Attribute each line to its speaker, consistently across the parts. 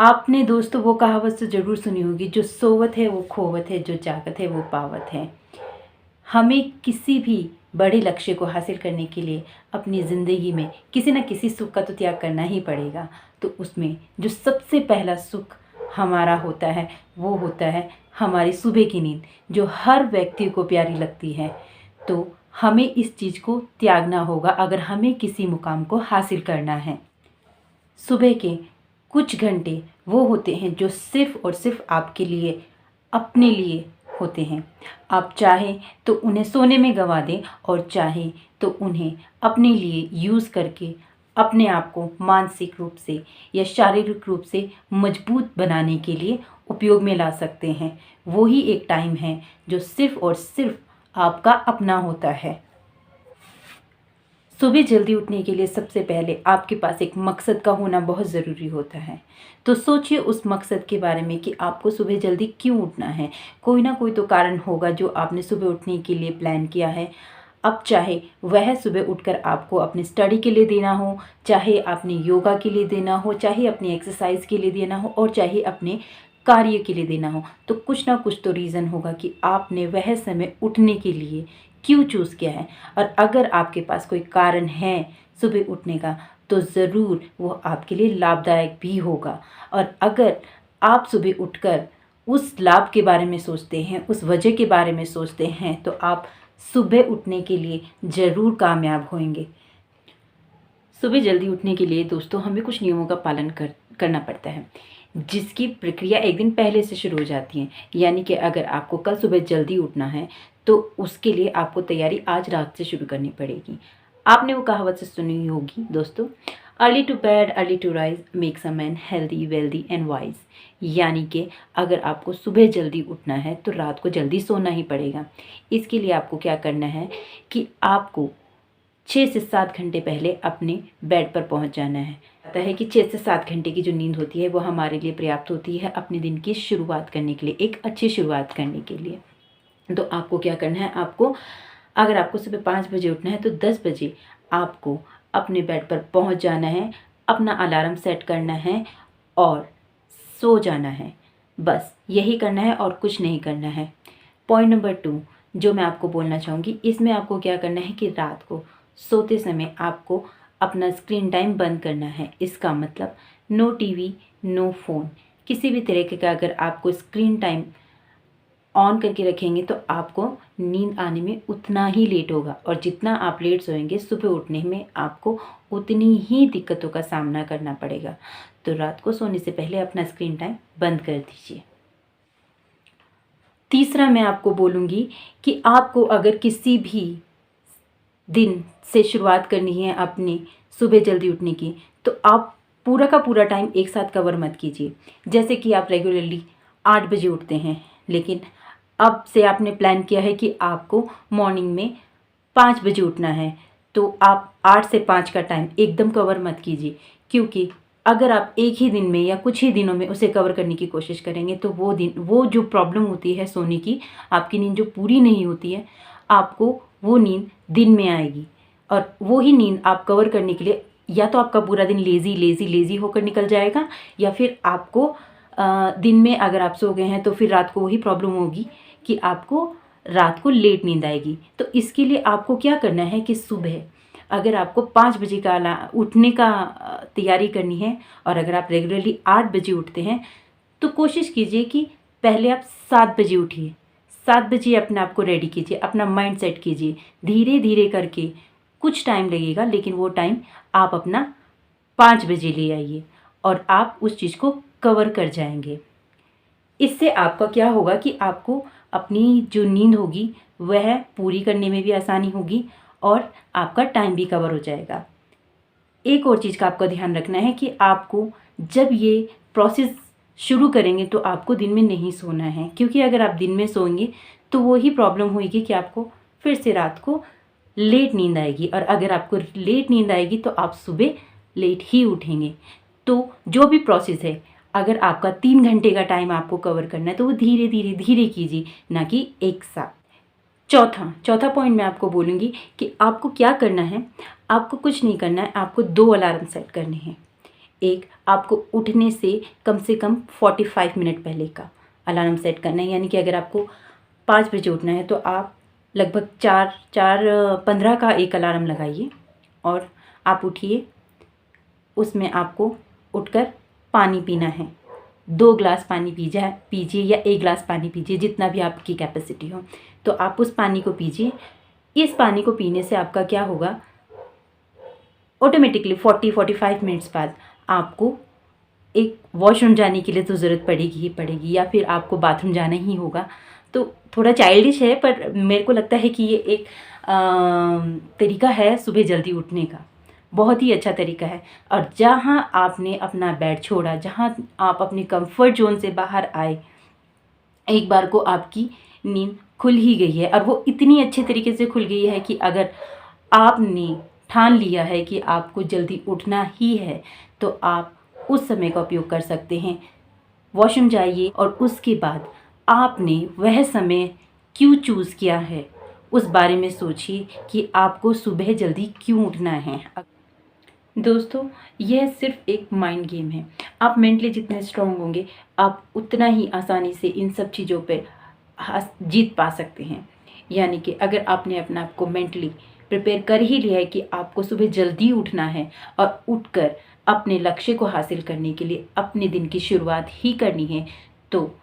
Speaker 1: आपने दोस्तों वो कहावत तो ज़रूर सुनी होगी, जो सोवत है वो खोवत है, जो जागत है वो पावत है। हमें किसी भी बड़े लक्ष्य को हासिल करने के लिए अपनी ज़िंदगी में किसी न किसी सुख का तो त्याग करना ही पड़ेगा। तो उसमें जो सबसे पहला सुख हमारा होता है वो होता है हमारी सुबह की नींद, जो हर व्यक्ति को प्यारी लगती है। तो हमें इस चीज़ को त्यागना होगा अगर हमें किसी मुकाम को हासिल करना है। सुबह के कुछ घंटे वो होते हैं जो सिर्फ़ और सिर्फ़ आपके लिए, अपने लिए होते हैं। आप चाहें तो उन्हें सोने में गँवा दें और चाहें तो उन्हें अपने लिए यूज़ करके अपने आप को मानसिक रूप से या शारीरिक रूप से मजबूत बनाने के लिए उपयोग में ला सकते हैं। वो ही एक टाइम है जो सिर्फ़ और सिर्फ़ आपका अपना होता है। सुबह जल्दी उठने के लिए सबसे पहले आपके पास एक मकसद का होना बहुत ज़रूरी होता है। तो सोचिए उस मकसद के बारे में कि आपको सुबह जल्दी क्यों उठना है। कोई ना कोई तो कारण होगा जो आपने सुबह उठने के लिए प्लान किया है। अब चाहे वह सुबह उठकर आपको अपनी स्टडी के लिए देना हो, चाहे अपने योगा के लिए देना हो, चाहे अपनी एक्सरसाइज के लिए देना हो और चाहे अपने कार्य के लिए देना हो, तो कुछ ना कुछ तो रीज़न होगा कि आपने वह समय उठने के लिए क्यों चूज़ किया है। और अगर आपके पास कोई कारण है सुबह उठने का, तो ज़रूर वो आपके लिए लाभदायक भी होगा। और अगर आप सुबह उठकर उस लाभ के बारे में सोचते हैं, उस वजह के बारे में सोचते हैं, तो आप सुबह उठने के लिए ज़रूर कामयाब होंगे। सुबह जल्दी उठने के लिए दोस्तों हमें कुछ नियमों का पालन करना पड़ता है, जिसकी प्रक्रिया एक दिन पहले से शुरू हो जाती है। यानी कि अगर आपको कल सुबह जल्दी उठना है तो उसके लिए आपको तैयारी आज रात से शुरू करनी पड़ेगी। आपने वो कहावत से सुनी होगी दोस्तों, early to bed early to rise makes a man healthy wealthy and wise. यानी कि अगर आपको सुबह जल्दी उठना है तो रात को जल्दी सोना ही पड़ेगा। इसके लिए आपको क्या करना है कि आपको 6 से 7 घंटे पहले अपने बेड पर पहुंच जाना है। पता है कि 6 से 7 घंटे की जो नींद होती है वो हमारे लिए पर्याप्त होती है अपने दिन की शुरुआत करने के लिए, एक अच्छी शुरुआत करने के लिए। तो आपको क्या करना है, अगर आपको सुबह 5 बजे उठना है तो 10 बजे आपको अपने बेड पर पहुंच जाना है, अपना अलार्म सेट करना है और सो जाना है। बस यही करना है और कुछ नहीं करना है। पॉइंट नंबर 2 जो मैं आपको बोलना चाहूँगी, इसमें आपको क्या करना है कि रात को सोते समय आपको अपना स्क्रीन टाइम बंद करना है। इसका मतलब नो टीवी, नो फ़ोन, किसी भी तरीके का अगर आपको स्क्रीन टाइम ऑन करके रखेंगे तो आपको नींद आने में उतना ही लेट होगा और जितना आप लेट सोएंगे सुबह उठने में आपको उतनी ही दिक्कतों का सामना करना पड़ेगा। तो रात को सोने से पहले अपना स्क्रीन टाइम बंद कर दीजिए। तीसरा मैं आपको बोलूँगी कि आपको अगर किसी भी दिन से शुरुआत करनी है अपनी सुबह जल्दी उठने की, तो आप पूरा का पूरा टाइम एक साथ कवर मत कीजिए। जैसे कि आप रेगुलरली 8 बजे उठते हैं, लेकिन अब से आपने प्लान किया है कि आपको मॉर्निंग में 5 बजे उठना है, तो आप 8 से 5 का टाइम एकदम कवर मत कीजिए। क्योंकि अगर आप एक ही दिन में या कुछ ही दिनों में उसे कवर करने की कोशिश करेंगे तो वो जो प्रॉब्लम होती है सोने की, आपकी नींद जो पूरी नहीं होती है, आपको वो नींद दिन में आएगी और वो ही नींद आप कवर करने के लिए या तो आपका पूरा दिन लेज़ी लेज़ी लेज़ी होकर निकल जाएगा, या फिर आपको दिन में अगर आप सो गए हैं तो फिर रात को वही प्रॉब्लम होगी कि आपको रात को लेट नींद आएगी। तो इसके लिए आपको क्या करना है कि सुबह अगर आपको 5 बजे का उठने का तैयारी करनी है और अगर आप रेगुलरली 8 बजे उठते हैं, तो कोशिश कीजिए कि पहले आप 7 बजे उठिए। 7 बजे अपने आप को रेडी कीजिए, अपना माइंड सेट कीजिए। धीरे धीरे करके कुछ टाइम लगेगा, लेकिन वो टाइम आप अपना 5 बजे ले आइए और आप उस चीज़ को कवर कर जाएंगे। इससे आपका क्या होगा कि आपको अपनी जो नींद होगी वह पूरी करने में भी आसानी होगी और आपका टाइम भी कवर हो जाएगा। एक और चीज़ का आपको ध्यान रखना है कि आपको जब ये प्रोसेस शुरू करेंगे तो आपको दिन में नहीं सोना है, क्योंकि अगर आप दिन में सोएंगे तो वही प्रॉब्लम होगी कि आपको फिर से रात को लेट नींद आएगी और अगर आपको लेट नींद आएगी तो आप सुबह लेट ही उठेंगे। तो जो भी प्रोसेस है, अगर आपका 3 घंटे का टाइम आपको कवर करना है तो वो धीरे धीरे धीरे कीजिए, ना कि एक साथ। चौथा पॉइंट मैं आपको बोलूँगी कि आपको क्या करना है। आपको कुछ नहीं करना है, आपको 2 अलार्म सेट करने हैं। एक आपको उठने से कम 45 मिनट पहले का अलार्म सेट करना है। यानी कि अगर आपको 5 बजे उठना है तो आप लगभग 4:15 का एक अलार्म लगाइए और आप उठिए। उसमें आपको उठकर पानी पीना है। 2 ग्लास पानी पीजिए या 1 ग्लास पानी पीजिए, जितना भी आपकी कैपेसिटी हो। तो आप उस पानी को पीजिए। इस पानी को पीने से आपका क्या होगा, ऑटोमेटिकली 40-45 मिनट्स बाद आपको एक वॉशरूम जाने के लिए तो ज़रूरत पड़ेगी ही पड़ेगी, या फिर आपको बाथरूम जाना ही होगा। तो थोड़ा चाइल्डिश है, पर मेरे को लगता है कि ये एक तरीका है सुबह जल्दी उठने का, बहुत ही अच्छा तरीका है। और जहाँ आपने अपना बेड छोड़ा, जहाँ आप अपने कंफर्ट जोन से बाहर आए, एक बार को आपकी नींद खुल ही गई है। और वो इतनी अच्छे तरीके से खुल गई है कि अगर आपने ठान लिया है कि आपको जल्दी उठना ही है, तो आप उस समय का उपयोग कर सकते हैं। वॉशरूम जाइए और उसके बाद आपने वह समय क्यों चूज़ किया है, उस बारे में सोचिए कि आपको सुबह जल्दी क्यों उठना है। दोस्तों, यह सिर्फ एक माइंड गेम है। आप मेंटली जितने स्ट्रांग होंगे, आप उतना ही आसानी से इन सब चीज़ों पे जीत पा सकते हैं। यानी कि अगर आपने अपने आप को मेंटली प्रिपेयर कर ही लिया है कि आपको सुबह जल्दी उठना है और उठकर अपने लक्ष्य को हासिल करने के लिए अपने दिन की शुरुआत ही करनी है, तो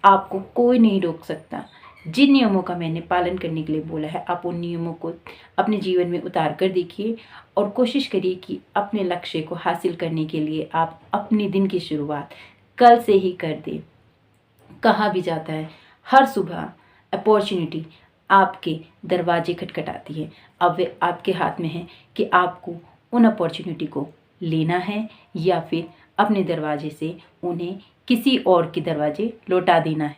Speaker 1: आपको कोई नहीं रोक सकता। जिन नियमों का मैंने पालन करने के लिए बोला है, आप उन नियमों को अपने जीवन में उतार कर देखिए और कोशिश करिए कि अपने लक्ष्य को हासिल करने के लिए आप अपने दिन की शुरुआत कल से ही कर दें। कहा भी जाता है, हर सुबह अपॉर्चुनिटी आपके दरवाजे खटखटाती है। अब वे आपके हाथ में है कि आपको उन अपॉर्चुनिटी को लेना है या फिर अपने दरवाजे से उन्हें किसी और के दरवाजे लौटा देना है।